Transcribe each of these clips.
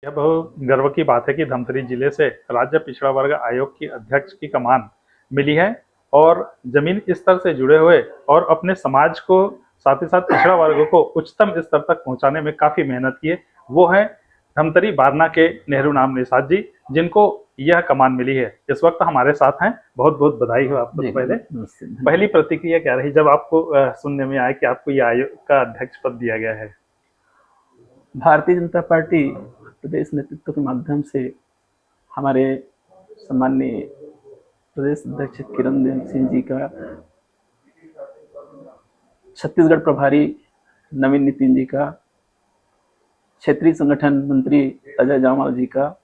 यह बहुत गर्व की बात है कि धमतरी जिले से राज्य पिछड़ा वर्ग आयोग की अध्यक्ष की कमान मिली है और जमीन स्तर से जुड़े हुए और अपने समाज को साथ ही साथ पिछड़ा वर्ग को उच्चतम स्तर तक पहुंचाने में काफी मेहनत की है। वो है धमतरी बारना के नेहरू नाम निषाद जी, जिनको यह कमान मिली है। इस वक्त हमारे साथ हैं। बहुत बहुत बधाई हो आपको। तो पहली प्रतिक्रिया क्या रही जब आपको सुनने में आया कि आपको यह आयोग का अध्यक्ष पद दिया गया है? भारतीय जनता पार्टी प्रदेश नेतृत्व के माध्यम से हमारे सम्माननीय प्रदेश अध्यक्ष किरण सिंह जी का, छत्तीसगढ़ प्रभारी नवीन नितिन जी का, क्षेत्रीय संगठन मंत्री अजय जामाल जी का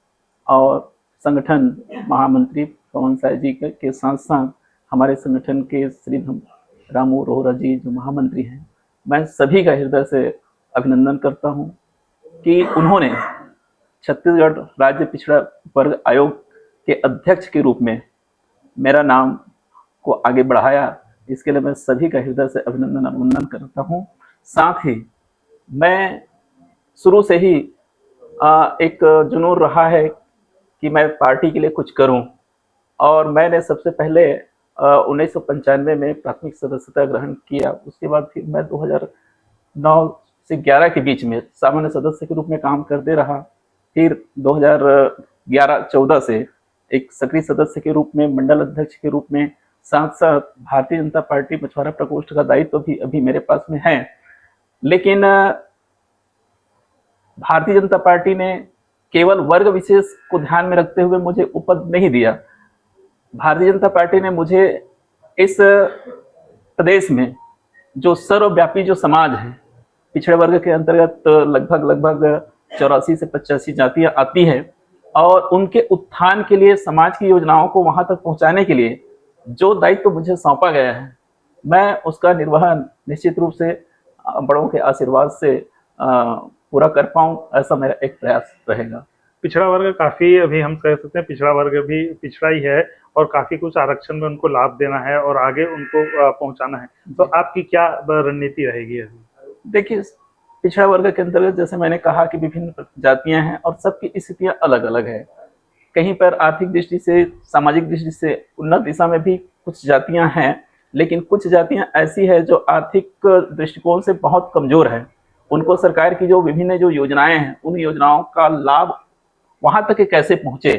और संगठन महामंत्री पवन साय जी के साथ साथ हमारे संगठन के श्री रामू रोहरा जी जो महामंत्री हैं, मैं सभी का हृदय से अभिनंदन करता हूं कि उन्होंने छत्तीसगढ़ राज्य पिछड़ा वर्ग आयोग के अध्यक्ष के रूप में मेरा नाम को आगे बढ़ाया। इसके लिए मैं सभी का हृदय से अभिनंदन करता हूं। साथ ही मैं शुरू से ही एक जुनून रहा है कि मैं पार्टी के लिए कुछ करूं और मैंने सबसे पहले 1995 में प्राथमिक सदस्यता ग्रहण किया। उसके बाद फिर मैं 2009 से 11 के बीच में सामान्य सदस्य के रूप में काम करते रहा। फिर 2011-14 से एक सक्रिय सदस्य के रूप में, मंडल अध्यक्ष के रूप में, साथ साथ भारतीय जनता पार्टी मछुआरा प्रकोष्ठ का दायित्व भी अभी मेरे पास में है। लेकिन भारतीय जनता पार्टी ने केवल वर्ग विशेष को ध्यान में रखते हुए मुझे उपद नहीं दिया। भारतीय जनता पार्टी ने मुझे इस प्रदेश में जो सर्वव्यापी जो समाज है, पिछड़े वर्ग के अंतर्गत लगभग 84 से 85 जातियां आती हैं और उनके उत्थान के लिए, समाज की योजनाओं को वहां तक पहुंचाने के लिए जो दायित्व मुझे सौंपा गया है, मैं उसका निर्वहन निश्चित रूप से बड़ों के आशीर्वाद से पूरा कर पाऊं, ऐसा मेरा एक प्रयास रहेगा। पिछड़ा वर्ग काफी, अभी हम कह सकते हैं पिछड़ा वर्ग भी पिछड़ा ही है और काफी कुछ आरक्षण में उनको लाभ देना है और आगे उनको पहुंचाना है। तो आपकी क्या रणनीति रहेगी? देखिए, पिछड़ा वर्ग के अंतर्गत जैसे मैंने कहा कि विभिन्न जातियां हैं और सबकी स्थितियां अलग अलग है। कहीं पर आर्थिक दृष्टि से, सामाजिक दृष्टि से उन्नत दिशा में भी कुछ जातियां हैं, लेकिन कुछ जातियां ऐसी है जो आर्थिक दृष्टिकोण से बहुत कमजोर है। उनको सरकार की जो विभिन्न जो योजनाएं हैं, उन योजनाओं का लाभ वहां तक कैसे पहुंचे,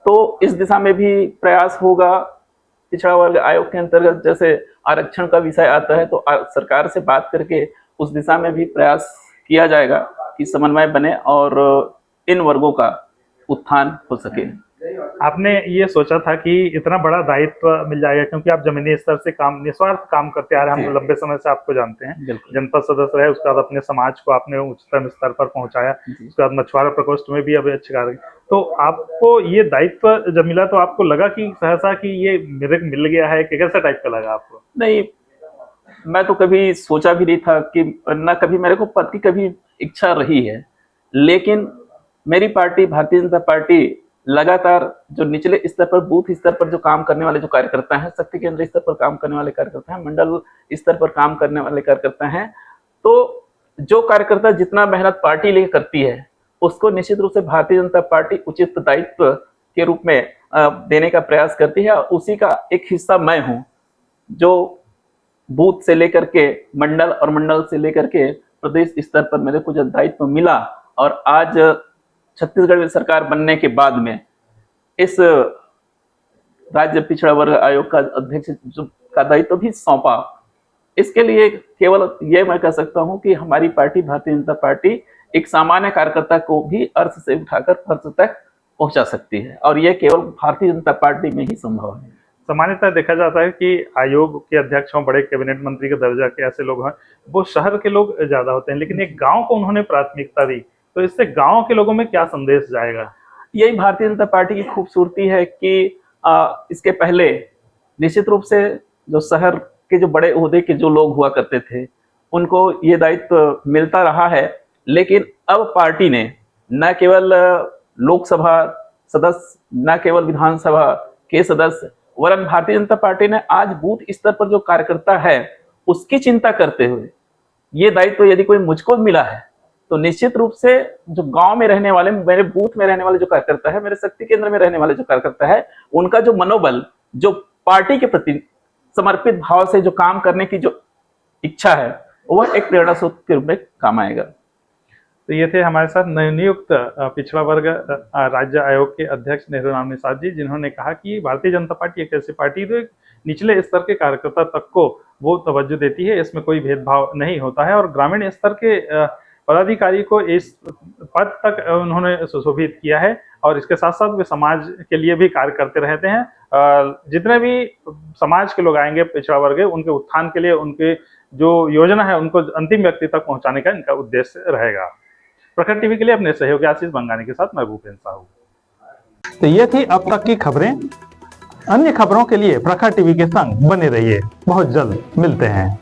तो इस दिशा में भी प्रयास होगा। पिछड़ा वर्ग आयोग के अंतर्गत जैसे आरक्षण का विषय आता है तो सरकार से बात करके उस दिशा में भी प्रयास किया जाएगा कि समन्वय बने और इन वर्गों का उत्थान हो सके। आपने ये सोचा था कि इतना बड़ा दायित्व मिल जाएगा, क्योंकि आप जमीनी स्तर से काम, निस्वार्थ काम करते आ रहे हैं, हम लंबे समय से आपको जानते हैं। जनपद सदस्य रहे, उसके बाद अपने समाज को आपने उच्चतम स्तर पर पहुंचाया, उसके बाद मछुआरा प्रकोष्ठ में भी अभी अच्छे कार्य। तो आपको ये दायित्व जब मिला तो आपको लगा कि सहसा कि ये मेरे मिल गया है, कि कैसा टाइप का लगा आपको? नहीं, मैं तो कभी सोचा भी नहीं था कि, न कभी मेरे को पद की कभी इच्छा रही है, लेकिन मेरी पार्टी भारतीय जनता पार्टी लगातार जो निचले स्तर पर, बूथ स्तर पर जो काम करने वाले जो कार्यकर्ता हैं, शक्ति केंद्र स्तर पर काम करने वाले कार्यकर्ता हैं, मंडल स्तर पर काम करने वाले कार्यकर्ता हैं, तो जो कार्यकर्ता जितना मेहनत पार्टी लेकर करती है उसको निश्चित रूप से भारतीय जनता पार्टी उचित दायित्व के रूप में देने का प्रयास करती है। उसी का एक हिस्सा मैं हूँ, जो बूथ से लेकर के मंडल और मंडल से लेकर के प्रदेश स्तर पर मेरे को जो दायित्व मिला और आज छत्तीसगढ़ सरकार बनने के बाद में इस राज्य पिछड़ा वर्ग आयोग का अध्यक्ष का दायित्व भी सौंपा, इसके लिए केवल ये मैं कह सकता हूं कि हमारी पार्टी भारतीय जनता पार्टी एक सामान्य कार्यकर्ता को भी अर्थ से उठाकर फर्श तक पहुंचा सकती है और यह केवल भारतीय जनता पार्टी में ही संभव है। सामान्यतः देखा जाता है कि आयोग के अध्यक्ष हों, बड़े कैबिनेट मंत्री के दर्जा के ऐसे लोग हैं, वो शहर के लोग ज्यादा होते हैं, लेकिन एक गांव को उन्होंने प्राथमिकता दी, तो इससे गांव के लोगों में क्या संदेश जाएगा? यही भारतीय जनता पार्टी की खूबसूरती है कि इसके पहले निश्चित रूप से जो शहर के जो बड़े ओहदे के जो लोग हुआ करते थे उनको ये दायित्व मिलता रहा है, लेकिन अब पार्टी ने न केवल लोकसभा सदस्य, न केवल विधानसभा के सदस्य, वरन भारतीय जनता पार्टी ने आज बूथ स्तर पर जो कार्यकर्ता है उसकी चिंता करते हुए ये दायित्व यदि कोई मुझको मिला है तो निश्चित रूप से जो गांव में रहने वाले, मेरे बूथ में रहने वाले जो कार्यकर्ता है, मेरे शक्ति केंद्र में रहने वाले जो कार्यकर्ता है, उनका जो मनोबल, जो पार्टी के प्रति समर्पित भाव से जो काम करने की जो इच्छा है, वह एक प्रेरणा स्रोत के रूप में काम आएगा। तो ये थे हमारे साथ नवनियुक्त पिछड़ा वर्ग राज्य आयोग के अध्यक्ष नेहरू राम निषाद जी, जिन्होंने कहा कि भारतीय जनता पार्टी एक ऐसी पार्टी जो एक निचले स्तर के कार्यकर्ता तक को वो तवज्जो देती है, इसमें कोई भेदभाव नहीं होता है, और ग्रामीण स्तर के पदाधिकारी को इस पद तक उन्होंने सुशोभित किया है, और इसके साथ साथ वे समाज के लिए भी कार्य करते रहते हैं। जितने भी समाज के लोग आएंगे पिछड़ा वर्ग, उनके उत्थान के लिए उनके जो योजना है उनको अंतिम व्यक्ति तक पहुंचाने का इनका उद्देश्य रहेगा। प्रखर टीवी के लिए अपने सहयोगी आशीष बंगानी के साथ मैं भूपेंद्र साहू। तो ये थी अब तक की खबरें। अन्य खबरों के लिए प्रखर टीवी के संग बने रहिए। बहुत जल्द मिलते हैं।